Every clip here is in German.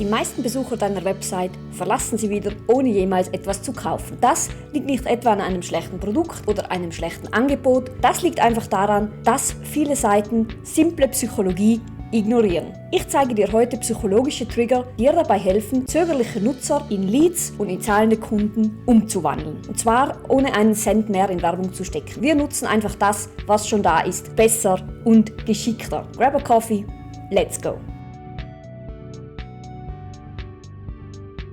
Die meisten Besucher deiner Website verlassen sie wieder, ohne jemals etwas zu kaufen. Das liegt nicht etwa an einem schlechten Produkt oder einem schlechten Angebot. Das liegt einfach daran, dass viele Seiten simple Psychologie ignorieren. Ich zeige dir heute psychologische Trigger, die dir dabei helfen, zögerliche Nutzer in Leads und in zahlende Kunden umzuwandeln. Und zwar ohne einen Cent mehr in Werbung zu stecken. Wir nutzen einfach das, was schon da ist, besser und geschickter. Grab a coffee, let's go!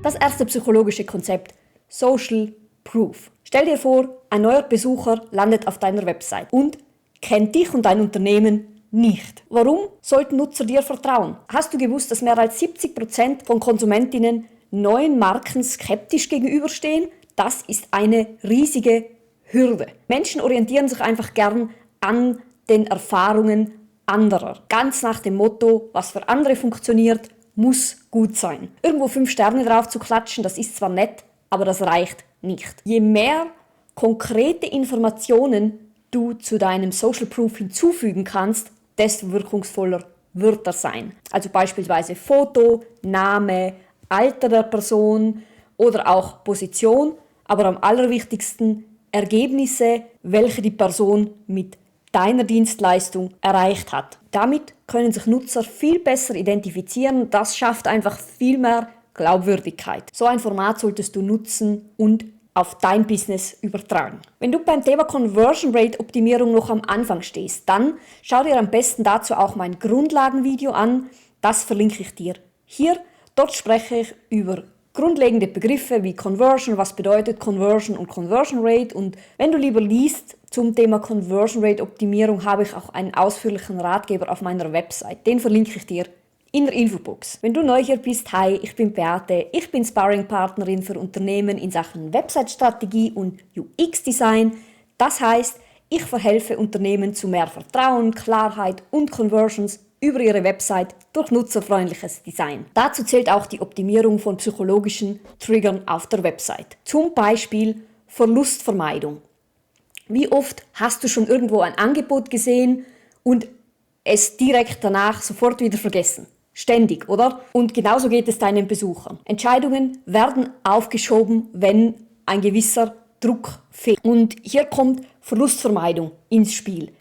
Das erste psychologische Konzept: Social Proof. Stell dir vor, ein neuer Besucher landet auf deiner Website und kennt dich und dein Unternehmen nicht. Warum sollten Nutzer dir vertrauen? Hast du gewusst, dass mehr als 70% von Konsumentinnen neuen Marken skeptisch gegenüberstehen? Das ist eine riesige Hürde. Menschen orientieren sich einfach gern an den Erfahrungen anderer. Ganz nach dem Motto, was für andere funktioniert, muss gut sein. Irgendwo 5 Sterne drauf zu klatschen, das ist zwar nett, aber das reicht nicht. Je mehr konkrete Informationen du zu deinem Social Proof hinzufügen kannst, desto wirkungsvoller wird er sein. Also beispielsweise Foto, Name, Alter der Person oder auch Position, aber am allerwichtigsten Ergebnisse, welche die Person mit deiner Dienstleistung erreicht hat. Damit können sich Nutzer viel besser identifizieren. Das schafft einfach viel mehr Glaubwürdigkeit. So ein Format solltest du nutzen und auf dein Business übertragen. Wenn du beim Thema Conversion Rate Optimierung noch am Anfang stehst, dann schau dir am besten dazu auch mein Grundlagenvideo an. Das verlinke ich dir hier. Dort spreche ich über grundlegende Begriffe wie Conversion, was bedeutet Conversion und Conversion Rate. Und wenn du lieber liest zum Thema Conversion Rate Optimierung, habe ich auch einen ausführlichen Ratgeber auf meiner Website. Den verlinke ich dir in der Infobox. Wenn du neu hier bist, hi, ich bin Beate, ich bin Sparring-Partnerin für Unternehmen in Sachen Website-Strategie und UX-Design. Das heißt, ich verhelfe Unternehmen zu mehr Vertrauen, Klarheit und Conversions über ihre Website durch nutzerfreundliches Design. Dazu zählt auch die Optimierung von psychologischen Triggern auf der Website. Zum Beispiel Verlustvermeidung. Wie oft hast du schon irgendwo ein Angebot gesehen und es direkt danach sofort wieder vergessen? Ständig, oder? Und genauso geht es deinen Besuchern. Entscheidungen werden aufgeschoben, wenn ein gewisser Druck fehlt. Und hier kommt Verlustvermeidung ins Spiel.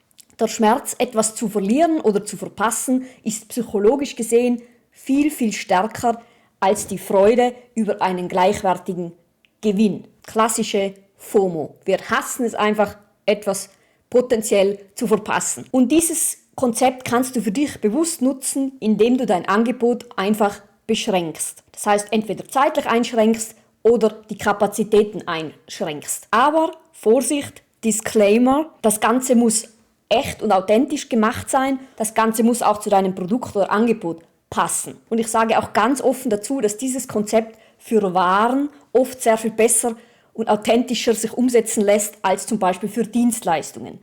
Der Schmerz, etwas zu verlieren oder zu verpassen, ist psychologisch gesehen viel, viel stärker als die Freude über einen gleichwertigen Gewinn. Klassische FOMO. Wir hassen es einfach, etwas potenziell zu verpassen. Und dieses Konzept kannst du für dich bewusst nutzen, indem du dein Angebot einfach beschränkst. Das heißt, entweder zeitlich einschränkst oder die Kapazitäten einschränkst. Aber Vorsicht, Disclaimer, das Ganze muss echt und authentisch gemacht sein. Das Ganze muss auch zu deinem Produkt oder Angebot passen. Und ich sage auch ganz offen dazu, dass dieses Konzept für Waren oft sehr viel besser und authentischer sich umsetzen lässt als zum Beispiel für Dienstleistungen.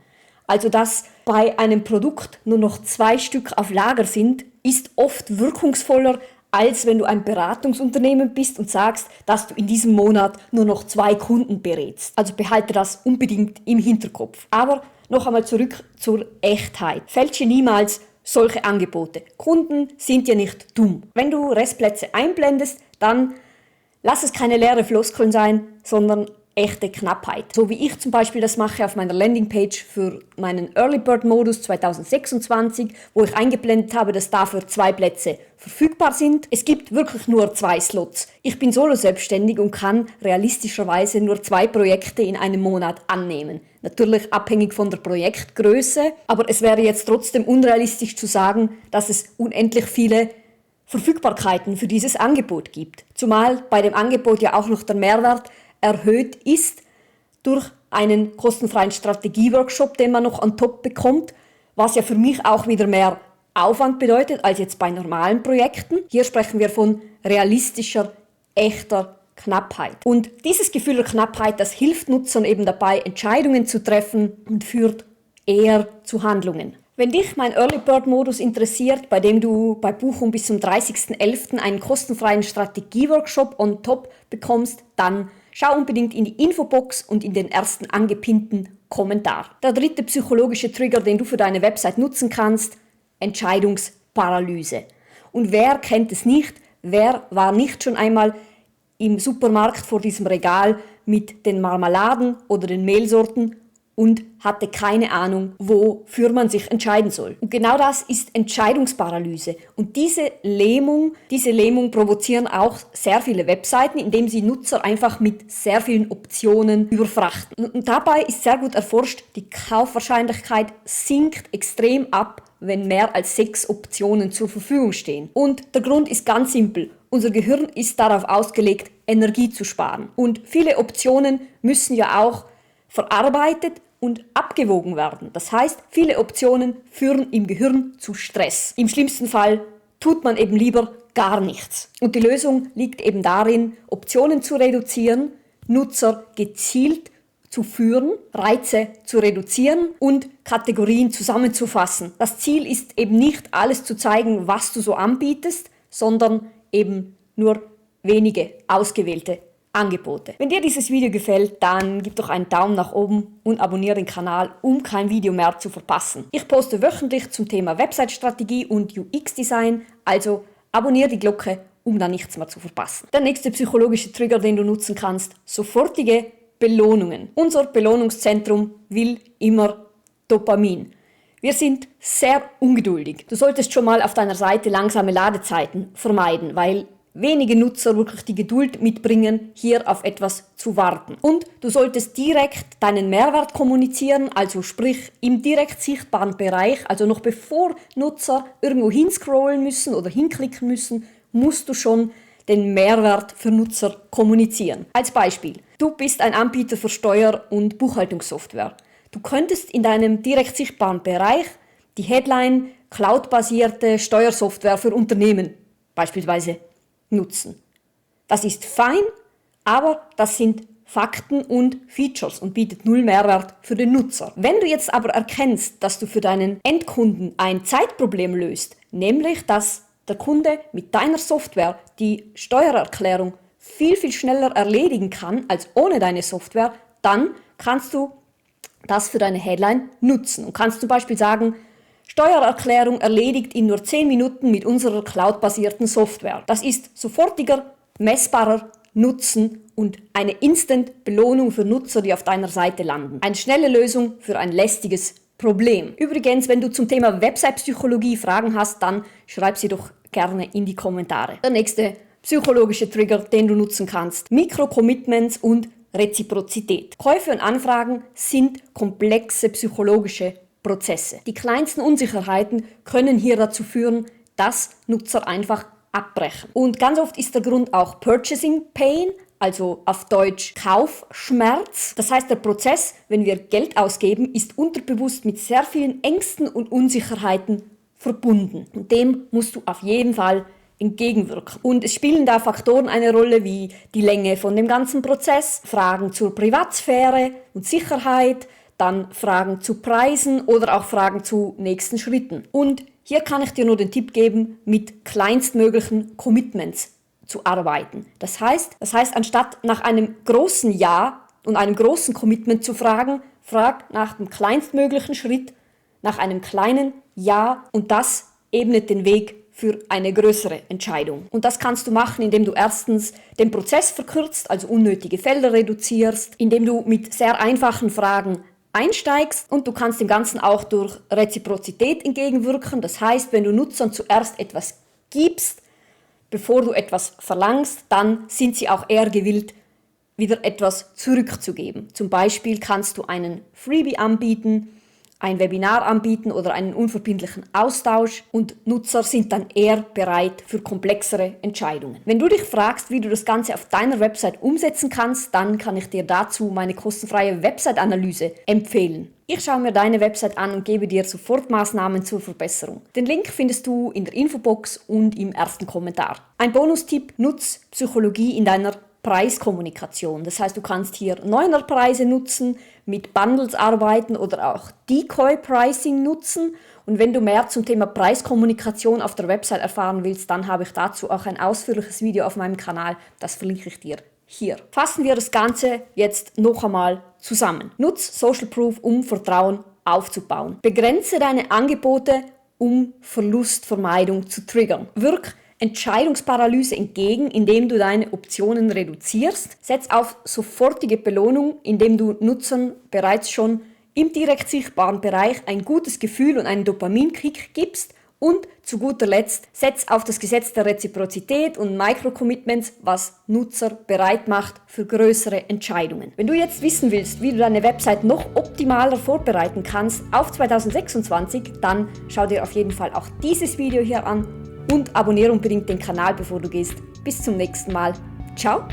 Also dass bei einem Produkt nur noch 2 Stück auf Lager sind, ist oft wirkungsvoller, als wenn du ein Beratungsunternehmen bist und sagst, dass du in diesem Monat nur noch 2 Kunden berätst. Also behalte das unbedingt im Hinterkopf. Aber noch einmal zurück zur Echtheit. Fälsche niemals solche Angebote. Kunden sind ja nicht dumm. Wenn du Restplätze einblendest, dann lass es keine leere Floskeln sein, sondern echte Knappheit. So wie ich zum Beispiel das mache auf meiner Landingpage für meinen Early Bird Modus 2026, wo ich eingeblendet habe, dass dafür 2 Plätze verfügbar sind. Es gibt wirklich nur 2 Slots. Ich bin solo selbstständig und kann realistischerweise nur 2 Projekte in einem Monat annehmen. Natürlich abhängig von der Projektgröße, aber es wäre jetzt trotzdem unrealistisch zu sagen, dass es unendlich viele Verfügbarkeiten für dieses Angebot gibt. Zumal bei dem Angebot ja auch noch der Mehrwert erhöht ist durch einen kostenfreien Strategieworkshop, den man noch on top bekommt, was ja für mich auch wieder mehr Aufwand bedeutet als jetzt bei normalen Projekten. Hier sprechen wir von realistischer, echter Knappheit. Und dieses Gefühl der Knappheit, das hilft Nutzern eben dabei, Entscheidungen zu treffen und führt eher zu Handlungen. Wenn dich mein Early Bird Modus interessiert, bei dem du bei Buchung bis zum 30.11. einen kostenfreien Strategieworkshop on top bekommst, dann schau unbedingt in die Infobox und in den ersten angepinnten Kommentar. Der dritte psychologische Trigger, den du für deine Website nutzen kannst: Entscheidungsparalyse. Und wer kennt es nicht, Wer war nicht schon einmal im Supermarkt vor diesem Regal mit den Marmeladen oder den Mehlsorten und hatte keine Ahnung, wofür man sich entscheiden soll. Und genau das ist Entscheidungsparalyse. Und diese Lähmung provozieren auch sehr viele Webseiten, indem sie Nutzer einfach mit sehr vielen Optionen überfrachten. Und dabei ist sehr gut erforscht, die Kaufwahrscheinlichkeit sinkt extrem ab, wenn mehr als 6 Optionen zur Verfügung stehen. Und der Grund ist ganz simpel. Unser Gehirn ist darauf ausgelegt, Energie zu sparen. Und viele Optionen müssen ja auch verarbeitet und abgewogen werden. Das heißt, viele Optionen führen im Gehirn zu Stress. Im schlimmsten Fall tut man eben lieber gar nichts. Und die Lösung liegt eben darin, Optionen zu reduzieren, Nutzer gezielt zu führen, Reize zu reduzieren und Kategorien zusammenzufassen. Das Ziel ist eben nicht, alles zu zeigen, was du so anbietest, sondern eben nur wenige ausgewählte Angebote. Wenn dir dieses Video gefällt, dann gib doch einen Daumen nach oben und abonniere den Kanal, um kein Video mehr zu verpassen. Ich poste wöchentlich zum Thema Website-Strategie und UX-Design, also abonniere die Glocke, um da nichts mehr zu verpassen. Der nächste psychologische Trigger, den du nutzen kannst: sofortige Belohnungen. Unser Belohnungszentrum will immer Dopamin. Wir sind sehr ungeduldig. Du solltest schon mal auf deiner Seite langsame Ladezeiten vermeiden, weil wenige Nutzer wirklich die Geduld mitbringen, hier auf etwas zu warten. Und du solltest direkt deinen Mehrwert kommunizieren, also sprich im direkt sichtbaren Bereich, also noch bevor Nutzer irgendwo hinscrollen müssen oder hinklicken müssen, musst du schon den Mehrwert für Nutzer kommunizieren. Als Beispiel: Du bist ein Anbieter für Steuer- und Buchhaltungssoftware. Du könntest in deinem direkt sichtbaren Bereich die Headline Cloud-basierte Steuersoftware für Unternehmen beispielsweise nutzen. Das ist fein, aber das sind Fakten und Features und bietet null Mehrwert für den Nutzer. Wenn du jetzt aber erkennst, dass du für deinen Endkunden ein Zeitproblem löst, nämlich dass der Kunde mit deiner Software die Steuererklärung viel schneller erledigen kann als ohne deine Software, dann kannst du das für deine Headline nutzen und kannst zum Beispiel sagen: Steuererklärung erledigt in nur 10 Minuten mit unserer cloud-basierten Software. Das ist sofortiger, messbarer Nutzen und eine Instant-Belohnung für Nutzer, die auf deiner Seite landen. Eine schnelle Lösung für ein lästiges Problem. Übrigens, wenn du zum Thema Website-Psychologie Fragen hast, dann schreib sie doch gerne in die Kommentare. Der nächste psychologische Trigger, den du nutzen kannst: Mikro-Commitments und Reziprozität. Käufe und Anfragen sind komplexe psychologische Prozesse. Die kleinsten Unsicherheiten können hier dazu führen, dass Nutzer einfach abbrechen. Und ganz oft ist der Grund auch Purchasing Pain, also auf Deutsch Kaufschmerz. Das heißt, der Prozess, wenn wir Geld ausgeben, ist unterbewusst mit sehr vielen Ängsten und Unsicherheiten verbunden. Und dem musst du auf jeden Fall entgegenwirken. Und es spielen da Faktoren eine Rolle wie die Länge von dem ganzen Prozess, Fragen zur Privatsphäre und Sicherheit, dann Fragen zu Preisen oder auch Fragen zu nächsten Schritten. Und hier kann ich dir nur den Tipp geben, mit kleinstmöglichen Commitments zu arbeiten. Das heißt, anstatt nach einem großen Ja und einem großen Commitment zu fragen, frag nach dem kleinstmöglichen Schritt, nach einem kleinen Ja, und das ebnet den Weg für eine größere Entscheidung. Und das kannst du machen, indem du erstens den Prozess verkürzt, also unnötige Felder reduzierst, indem du mit sehr einfachen Fragen einsteigst, und du kannst dem Ganzen auch durch Reziprozität entgegenwirken. Das heißt, wenn du Nutzern zuerst etwas gibst, bevor du etwas verlangst, dann sind sie auch eher gewillt, wieder etwas zurückzugeben. Zum Beispiel kannst du einen Freebie anbieten, ein Webinar anbieten oder einen unverbindlichen Austausch, und Nutzer sind dann eher bereit für komplexere Entscheidungen. Wenn du dich fragst, wie du das Ganze auf deiner Website umsetzen kannst, dann kann ich dir dazu meine kostenfreie Website-Analyse empfehlen. Ich schaue mir deine Website an und gebe dir sofort Maßnahmen zur Verbesserung. Den Link findest du in der Infobox und im ersten Kommentar. Ein Bonustipp: Nutz Psychologie in deiner Preiskommunikation. Das heißt, du kannst hier Neunerpreise nutzen, mit Bundles arbeiten oder auch Decoy-Pricing nutzen. Und wenn du mehr zum Thema Preiskommunikation auf der Website erfahren willst, dann habe ich dazu auch ein ausführliches Video auf meinem Kanal. Das verlinke ich dir hier. Fassen wir das Ganze jetzt noch einmal zusammen. Nutz Social Proof, um Vertrauen aufzubauen. Begrenze deine Angebote, um Verlustvermeidung zu triggern. Wirk Entscheidungsparalyse entgegen, indem du deine Optionen reduzierst. Setz auf sofortige Belohnung, indem du Nutzern bereits schon im direkt sichtbaren Bereich ein gutes Gefühl und einen Dopaminkick gibst. Und zu guter Letzt, setz auf das Gesetz der Reziprozität und Micro-Commitments, was Nutzer bereit macht für größere Entscheidungen. Wenn du jetzt wissen willst, wie du deine Website noch optimaler vorbereiten kannst auf 2026, dann schau dir auf jeden Fall auch dieses Video hier an und abonniere unbedingt den Kanal, bevor du gehst. Bis zum nächsten Mal. Ciao!